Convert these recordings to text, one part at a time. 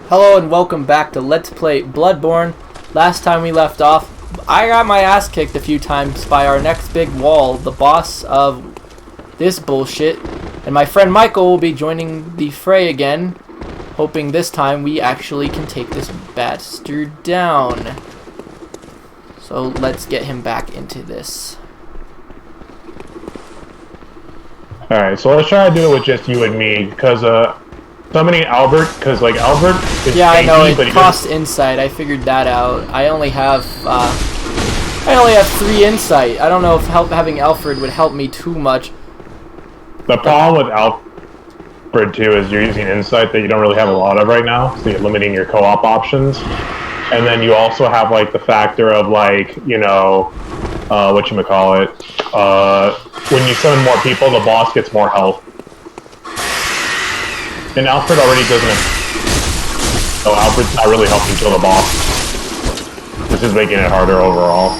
Hello and welcome back to Let's Play Bloodborne. Last time we left off, I got my ass kicked a few times by our next big wall, the boss of this bullshit. And my friend Michael will be joining the fray again, hoping this time we actually can take this bastard down. So let's get him back into this. Alright, so let's try to do it with just you and me, because, summoning Albert, because, like, Albert is yeah, I know, but it costs insight, I figured that out. I only have 3 insight. I don't know if having Alfred would help me too much. The problem with Alfred, too, is you're using insight that you don't really have a lot of right now, so you're limiting your co-op options. And then you also have, like, the factor of, like, you know, whatchamacallit, when you summon more people, the boss gets more health. And Alfred already doesn't. So Alfred's not really helping kill the boss. This is making it harder overall.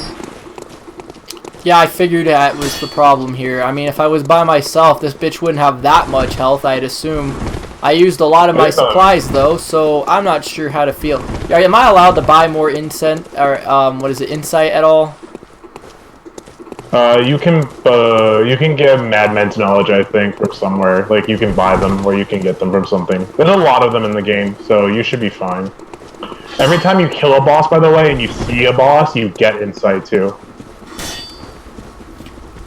Yeah, I figured that was the problem here. I mean, if I was by myself, this bitch wouldn't have that much health, I'd assume. I used a lot of my supplies, though, so I'm not sure how to feel. Am I allowed to buy more insight at all? You can get Madman's knowledge, I think, from somewhere. Like, you can buy them, or you can get them from something. There's a lot of them in the game, so you should be fine. Every time you kill a boss, by the way, and you see a boss, you get insight, too.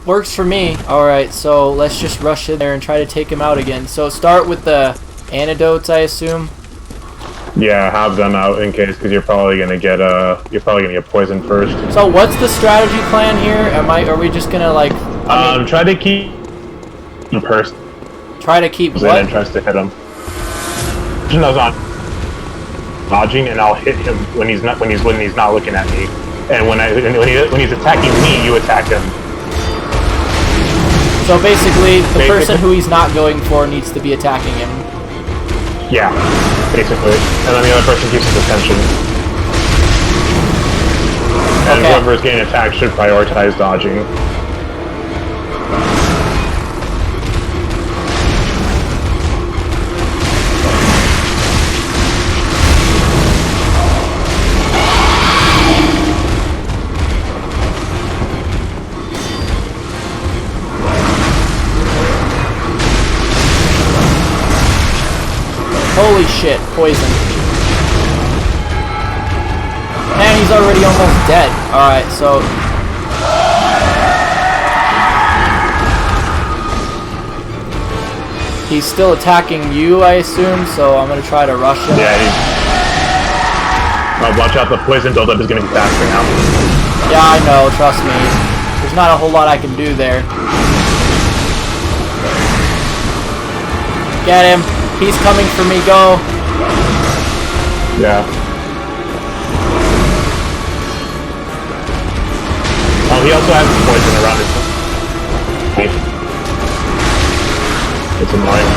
Works for me. Alright, so let's just rush in there and try to take him out again. So start with the antidotes, I assume? Yeah, have them out in case, because you're probably gonna get poisoned first. So what's the strategy plan here? Are we just gonna like? Try to keep the person. Try to keep what? Then tries to hit him. No, not dodging, and I'll hit him when he's not looking at me. And when he's attacking me, you attack him. So basically, the person who he's not going for needs to be attacking him. Yeah, basically. And then the other person keeps his attention. And whoever is getting attacked should prioritize dodging. Holy shit, poison. And he's already almost dead. Alright, so... he's still attacking you, I assume, so I'm gonna try to rush him. Yeah, watch out, the poison buildup is gonna be faster now. Yeah, I know, trust me. There's not a whole lot I can do there. Get him! He's coming for me, go! Yeah. Oh, he also has poison around his... It's annoying.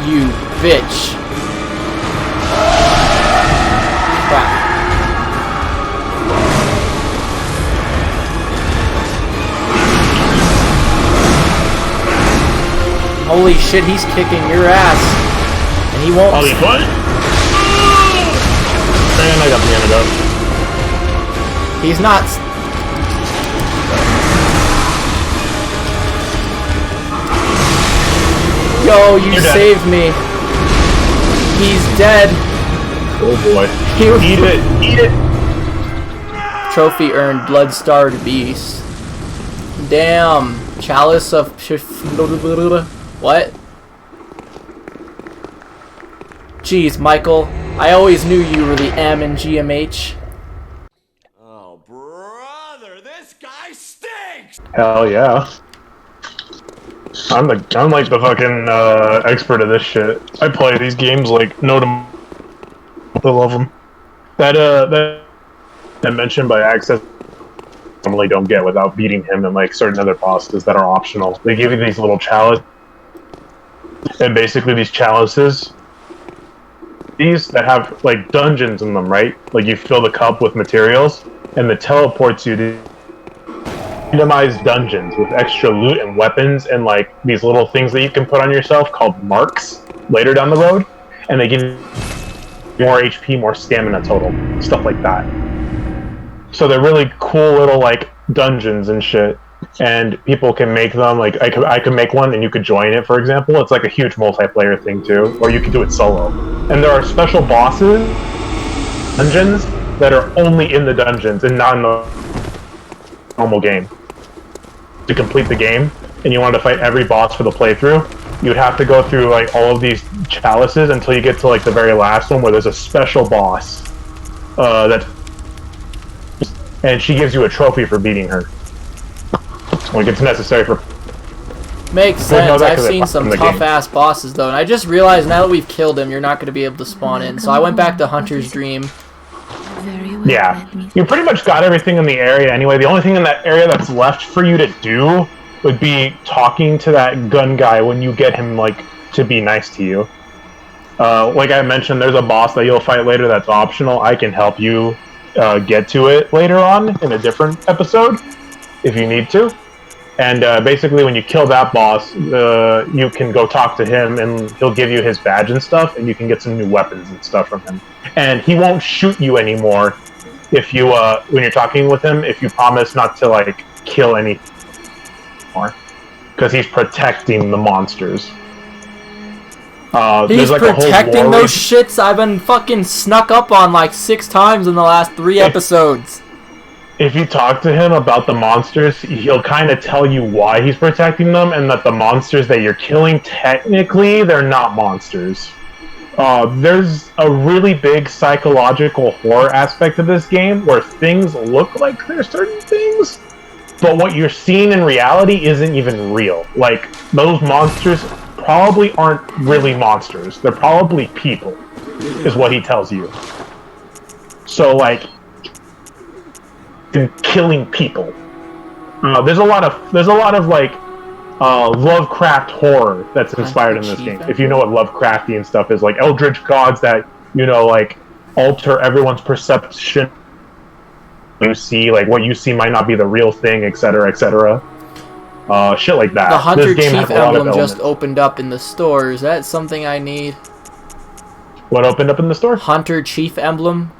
You bitch. Crap. Holy shit, he's kicking your ass. And he won't... Oh, he what? And I got the antidote. He's not... Yo, you saved me. He's dead. Oh boy. Eat it! Eat it! Trophy earned, blood-starred beast. Damn. Chalice of... What? Jeez, Michael. I always knew you were the M in GMH. Oh, brother, this guy stinks! Hell yeah. I'm like the fucking expert of this shit. I play these games like no to... I love them. That mentioned by access normally don't get without beating him and like certain other bosses that are optional. They give you these little chalices, and basically these chalices, these that have like dungeons in them, right? Like you fill the cup with materials, and it teleports you to randomized dungeons with extra loot and weapons and like these little things that you can put on yourself called marks later down the road, and they give you more HP, more stamina total, stuff like that. So they're really cool little like dungeons and shit, and people can make them. Like I could make one and you could join it, for example. It's like a huge multiplayer thing too, or you could do it solo. And there are special bosses, dungeons, that are only in the dungeons and not in the normal game. To complete the game, and you wanted to fight every boss for the playthrough, you'd have to go through like all of these chalices until you get to like the very last one where there's a special boss and she gives you a trophy for beating her. Like it's necessary for. Makes sense. I've seen some tough-ass bosses, though, and I just realized now that we've killed him, you're not going to be able to spawn in. So I went back to Hunter's Dream. Yeah, you pretty much got everything in the area anyway. The only thing in that area that's left for you to do would be talking to that gun guy when you get him, like, to be nice to you. Like I mentioned, there's a boss that you'll fight later that's optional. I can help you get to it later on in a different episode, if you need to. And basically, when you kill that boss, you can go talk to him, and he'll give you his badge and stuff, and you can get some new weapons and stuff from him. And he won't shoot you anymore if you, when you're talking with him, if you promise not to, like, kill anything more. Because he's protecting the monsters. He's like protecting those shits I've been fucking snuck up on like 6 times in the last 3 episodes. If you talk to him about the monsters, he'll kind of tell you why he's protecting them, and that the monsters that you're killing, technically, they're not monsters. There's a really big psychological horror aspect of this game, where things look like they're certain things, but what you're seeing in reality isn't even real. Like, those monsters probably aren't really monsters. They're probably people, is what he tells you. So, like, killing people. There's a lot of like Lovecraft horror that's inspired in this game. If you know what Lovecraftian stuff is, like eldritch gods that, you know, like alter everyone's perception. You see, like what you see might not be the real thing, etc., etc. Shit like that. The Hunter Chief emblem just opened up in the store. Is that something I need? What opened up in the store? Hunter Chief emblem.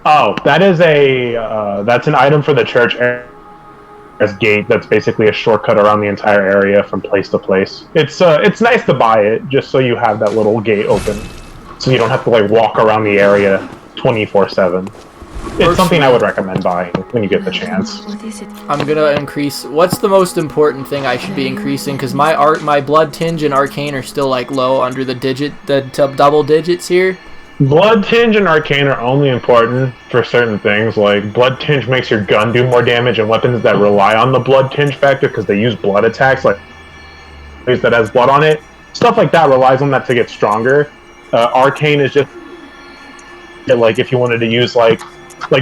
Oh, that is that's an item for the church as gate. That's basically a shortcut around the entire area from place to place. It's nice to buy it just so you have that little gate open, so you don't have to like walk around the area 24/7. It's something I would recommend buying when you get the chance. I'm gonna increase. What's the most important thing I should be increasing? Because my blood tinge and arcane are still like low under the double digits here. Blood tinge and arcane are only important for certain things. Like blood tinge makes your gun do more damage, and weapons that rely on the blood tinge factor because they use blood attacks, like that has blood on it, stuff like that relies on that to get stronger. Arcane is just like if you wanted to use like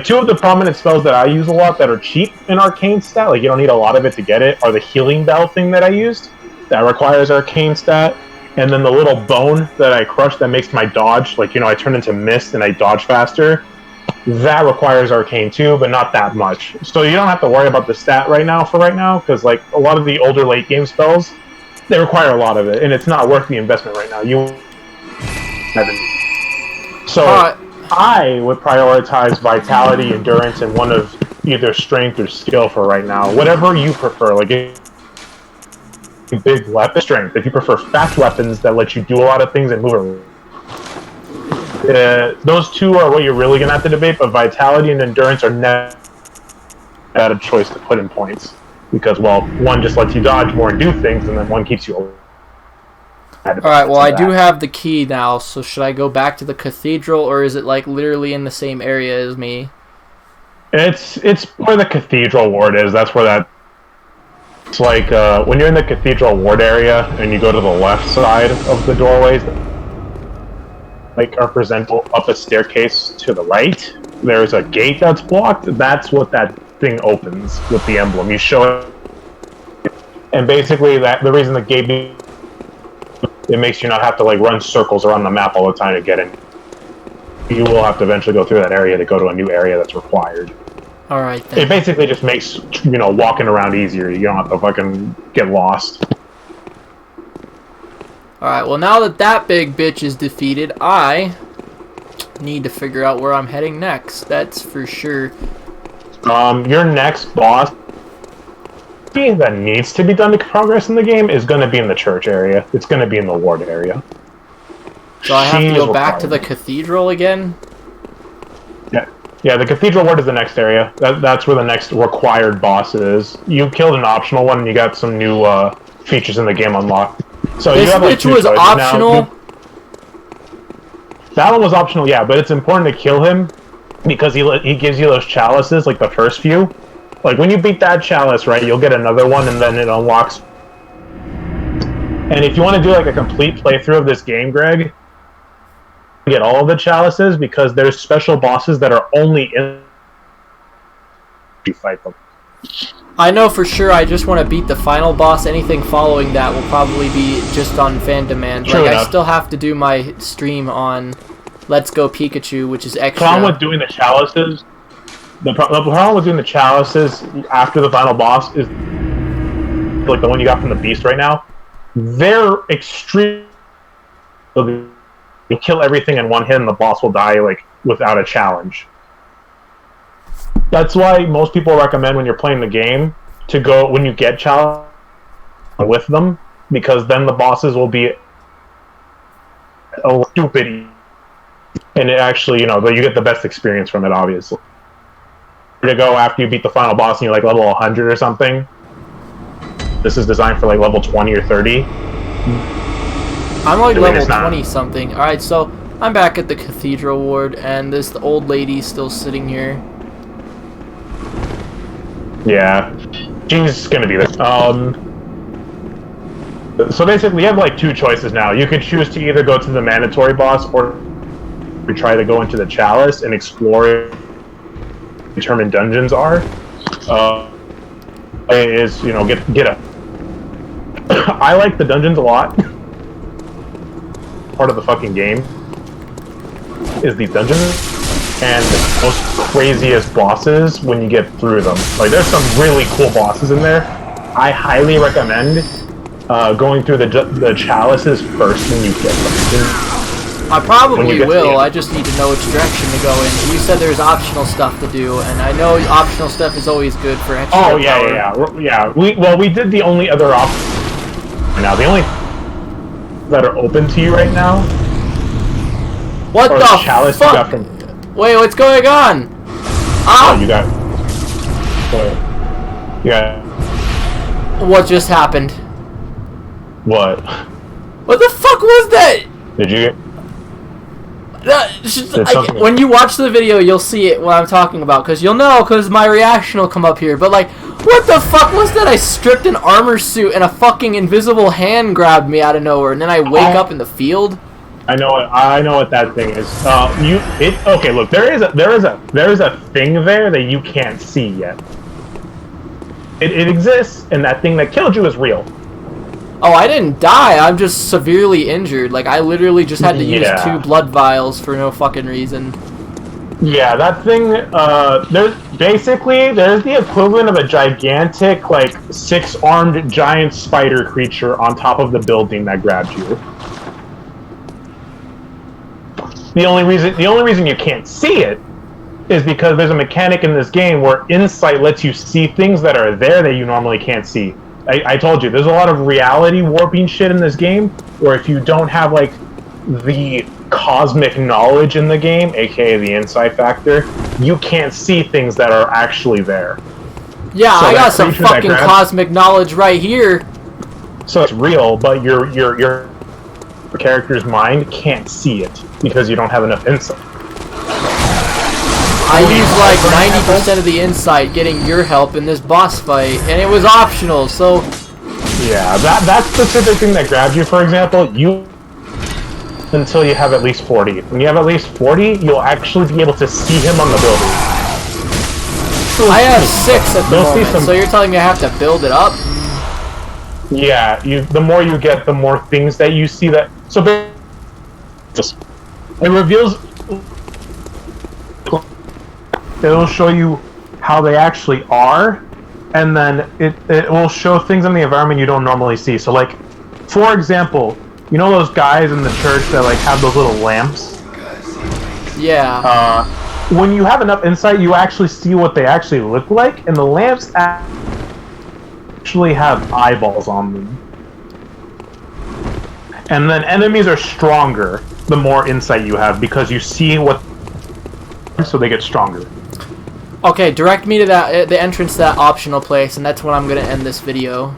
2 of the prominent spells that I use a lot that are cheap in arcane stat, like you don't need a lot of it to get it, are the healing bell thing that I used that requires arcane stat. And then the little bone that I crushed that makes my dodge, like, you know, I turn into mist and I dodge faster. That requires arcane too, but not that much. So you don't have to worry about the stat right now, because, like, a lot of the older late game spells, they require a lot of it, and it's not worth the investment right now. So I would prioritize vitality, endurance, and one of either strength or skill for right now. Whatever you prefer. Like, big weapon strength. If you prefer fast weapons that let you do a lot of things and move around. Those 2 are what you're really going to have to debate, but vitality and endurance are never a choice to put in points. Because, well, one just lets you dodge more and do things, and then one keeps you alive. Alright, well, I do have the key now, so should I go back to the cathedral, or is it, like, literally in the same area as me? It's where the cathedral ward is. That's where that... It's like, when you're in the cathedral ward area, and you go to the left side of the doorways, like, are presented up a staircase to the right, there's a gate that's blocked. That's what that thing opens with the emblem. You show it, and basically, the reason the gate... It makes you not have to, like, run circles around the map all the time to get in. You will have to eventually go through that area to go to a new area that's required. Alright then. It basically just makes, walking around easier. You don't have to fucking get lost. Alright, well now that that big bitch is defeated, I need to figure out where I'm heading next. That's for sure. Your next boss that needs to be done to progress in the game is going to be in the church area. It's going to be in the ward area. So I have to go back to the cathedral again? Yeah, the cathedral ward is the next area. That's where the next required boss is. You killed an optional one, and you got some new features in the game unlocked. So this you have like bitch was optional? now. That one was optional, yeah, but it's important to kill him because he gives you those chalices, like the first few. Like when you beat that chalice, right, you'll get another one, and then it unlocks. And if you want to do like a complete playthrough of this game, Greg, get all of the chalices because there's special bosses that are only in you fight them. I know for sure I just want to beat the final boss. Anything following that will probably be just on fan demand. True like enough. I still have to do my stream on Let's Go Pikachu, which is extra. The problem with doing the chalices, the problem with doing the chalices after the final boss is like the one you got from the beast right now. They're extreme. You kill everything in one hit, and the boss will die like without a challenge. That's why most people recommend when you're playing the game to go when you get challenge with them, because then the bosses will be stupid, and it actually, you get the best experience from it. Obviously, to go after you beat the final boss and you're like level 100 or something. This is designed for like level 20 or 30. I'm like level 20 something. Alright, so I'm back at the cathedral ward, and this old lady's still sitting here. Yeah. She's gonna be there. So basically, you have like two choices now. You could choose to either go to the mandatory boss, or try to go into the chalice and explore determined dungeons are. Get a. I like the dungeons a lot. Part of the fucking game is these dungeons and the most craziest bosses when you get through them. Like, there's some really cool bosses in there. I highly recommend going through the chalices first when you get them. I probably will. I just need to know which direction to go in. You said there's optional stuff to do, and I know optional stuff is always good for extra power. Yeah. We did the only other option. Now the only that are open to you right now. What the chalice fuck? You got from... Wait, what's going on? Ah! Oh, you got. Yeah. What just happened? What? What the fuck was that? Did you? When you watch the video, you'll see it. What I'm talking about, because you'll know, because my reaction will come up here. But like, what the fuck was that? I stripped an armor suit and a fucking invisible hand grabbed me out of nowhere, and then I wake up in the field. I know what that thing is. Okay, look, there is a thing there that you can't see yet. It exists, and that thing that killed you is real. Oh, I didn't die. I'm just severely injured. Like, I literally just had to use 2 blood vials for no fucking reason. Yeah, that thing, there's the equivalent of a gigantic, like, 6-armed giant spider creature on top of the building that grabbed you. The only reason you can't see it is because there's a mechanic in this game where insight lets you see things that are there that you normally can't see. I told you, there's a lot of reality warping shit in this game, where if you don't have, like, the cosmic knowledge in the game, aka the insight factor, you can't see things that are actually there. Yeah, so I got some fucking cosmic knowledge right here. So it's real, but your character's mind can't see it, because you don't have enough insight. I used like 90% of the insight getting your help in this boss fight, and it was optional, so... Yeah, that specific thing that grabbed you, for example, until you have at least 40. When you have at least 40, you'll actually be able to see him on the building. I have 6 at the moment, so you're telling me I have to build it up? Yeah, the more you get, the more things that you see that... So, it reveals... It'll show you how they actually are, and then it will show things in the environment you don't normally see. So like, for example, you know those guys in the church that like have those little lamps? Yeah. When you have enough insight, you actually see what they actually look like, and the lamps actually have eyeballs on them. And then enemies are stronger the more insight you have, because you see what, so they get stronger. Okay, direct me to the entrance to that optional place, and that's when I'm gonna end this video.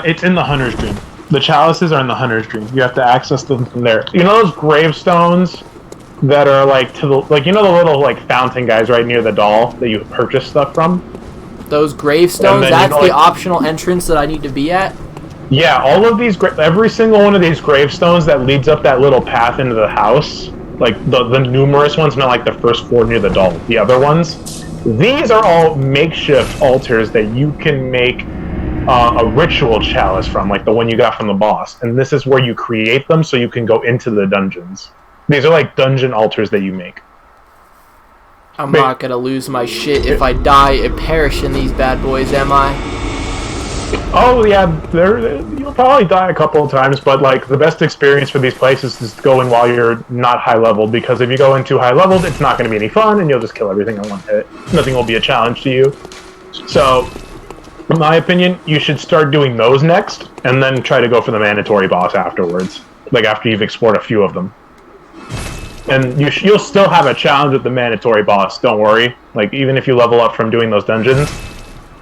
It's in the Hunter's Dream. The chalices are in the Hunter's Dream. You have to access them from there. You know those gravestones that are like to the, like, you know the little like fountain guys right near the doll that you purchase stuff from? Those gravestones, then, that's you know, the like, optional entrance that I need to be at? Yeah, all of these, every single one of these gravestones that leads up that little path into the house, like the numerous ones, not like the first 4 near the doll, the other ones, these are all makeshift altars that you can make a ritual chalice from, like the one you got from the boss. And this is where you create them so you can go into the dungeons. These are like dungeon altars that you make. I'm not gonna lose my shit if I die and perish in these bad boys, am I? Oh yeah, you'll probably die a couple of times, but like the best experience for these places is to go in while you're not high leveled, because if you go in too high leveled, it's not going to be any fun, and you'll just kill everything in one hit. Nothing will be a challenge to you. So, in my opinion, you should start doing those next, and then try to go for the mandatory boss afterwards, like after you've explored a few of them. And you'll still have a challenge with the mandatory boss, don't worry. Like, even if you level up from doing those dungeons,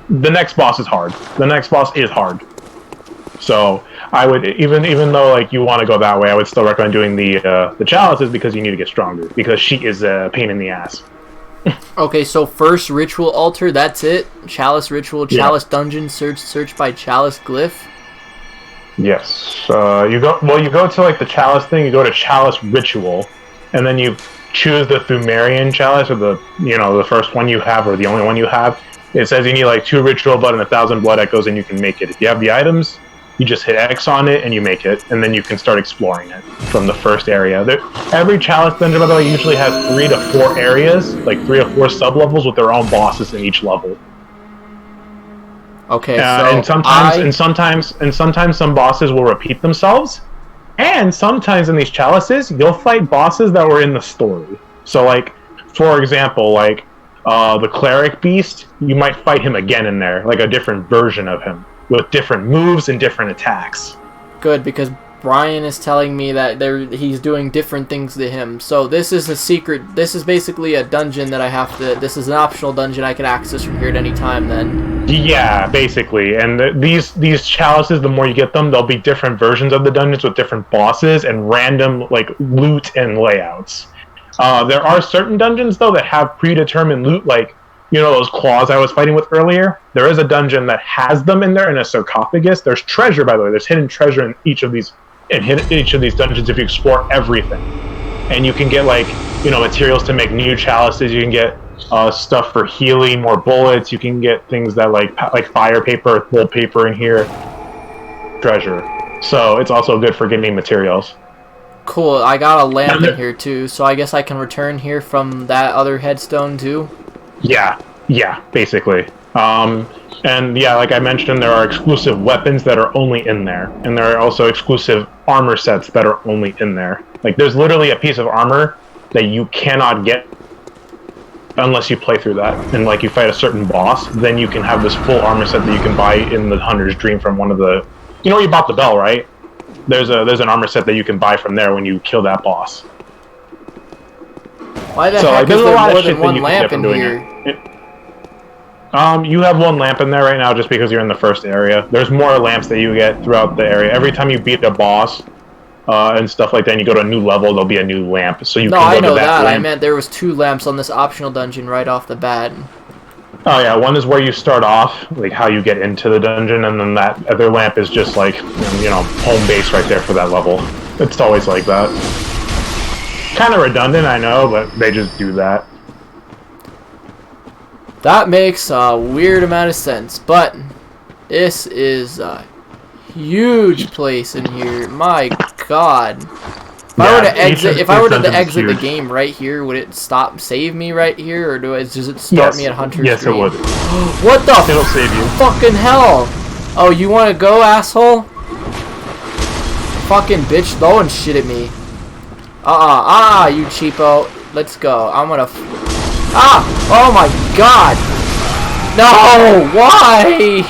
the next boss is hard. The next boss is hard. So, I would, even though like you want to go that way, I would still recommend doing the chalices, because you need to get stronger, because she is a pain in the ass. Okay, so first ritual altar, that's it? Chalice ritual, chalice dungeon, search by chalice glyph? Yes. You go to like the chalice thing, you go to chalice ritual, and then you choose the Thumerian chalice, or the first one you have, or the only one you have. It says you need like 2 ritual blood and 1,000 blood echoes, and you can make it. If you have the items, you just hit X on it and you make it, and then you can start exploring it from the first area. Every chalice dungeon, by the way, usually has 3 to 4 areas, like 3 or 4 sub-levels with their own bosses in each level. Okay, and sometimes some bosses will repeat themselves, and sometimes in these chalices you'll fight bosses that were in the story. So, like, for example, like the cleric beast, you might fight him again in there, like a different version of him with different moves and different attacks. Good, because Brian is telling me that he's doing different things to him. So this is a secret. This is basically a dungeon that I have to. This is an optional dungeon I can access from here at any time. Then. Yeah, basically. And these chalices, the more you get them, there'll be different versions of the dungeons with different bosses and random like loot and layouts. There are certain dungeons though that have predetermined loot, like, you know, those claws I was fighting with earlier? There is a dungeon that has them in there in a sarcophagus. There's treasure, by the way. There's hidden treasure in each of these dungeons if you explore everything. And you can get, like, you know, materials to make new chalices. You can get stuff for healing, more bullets. You can get things that, like fire paper, wool paper in here. Treasure. So it's also good for getting materials. Cool. I got a lamp in here, too. So I guess I can return here from that other headstone, too? Yeah, basically. And yeah, like I mentioned, there are exclusive weapons that are only in there. And there are also exclusive armor sets that are only in there. Like, there's literally a piece of armor that you cannot get unless you play through that. And, like, you fight a certain boss, then you can have this full armor set that you can buy in the Hunter's Dream from one of the... You know where you bought the bell, right? There's an armor set that you can buy from there when you kill that boss. Why the heck is there more than one lamp in here? You have one lamp in there right now just because you're in the first area. There's more lamps that you get throughout the area. Every time you beat a boss and stuff like that, and you go to a new level, there'll be a new lamp. So you can go to that lamp. I meant there was 2 lamps on this optional dungeon right off the bat. Oh yeah, one is where you start off, like how you get into the dungeon, and then that other lamp is just like, you know, home base right there for that level. It's always like that. Kind of redundant, I know, but they just do that. That makes a weird amount of sense, but this is a huge place in here. My God. If I were to ancient exit sentence is the huge. game right here, would it save me right here, or does it start Yes. me at Hunter's Yes, Dream? it would. What the It'll save you. fucking hell? Oh, you want to go, asshole? Fucking bitch, throwing shit at me. You cheapo. Let's go. I'm gonna. Oh my god! No! Why?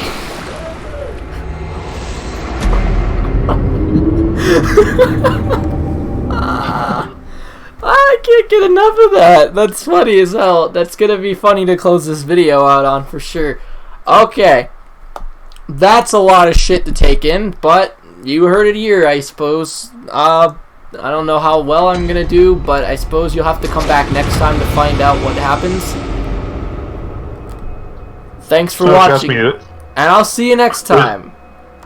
I can't get enough of that. That's funny as hell. That's gonna be funny to close this video out on for sure. Okay. That's a lot of shit to take in, but you heard it here, I suppose. I don't know how well I'm gonna do, but I suppose you'll have to come back next time to find out what happens. Thanks for watching, and I'll see you next time.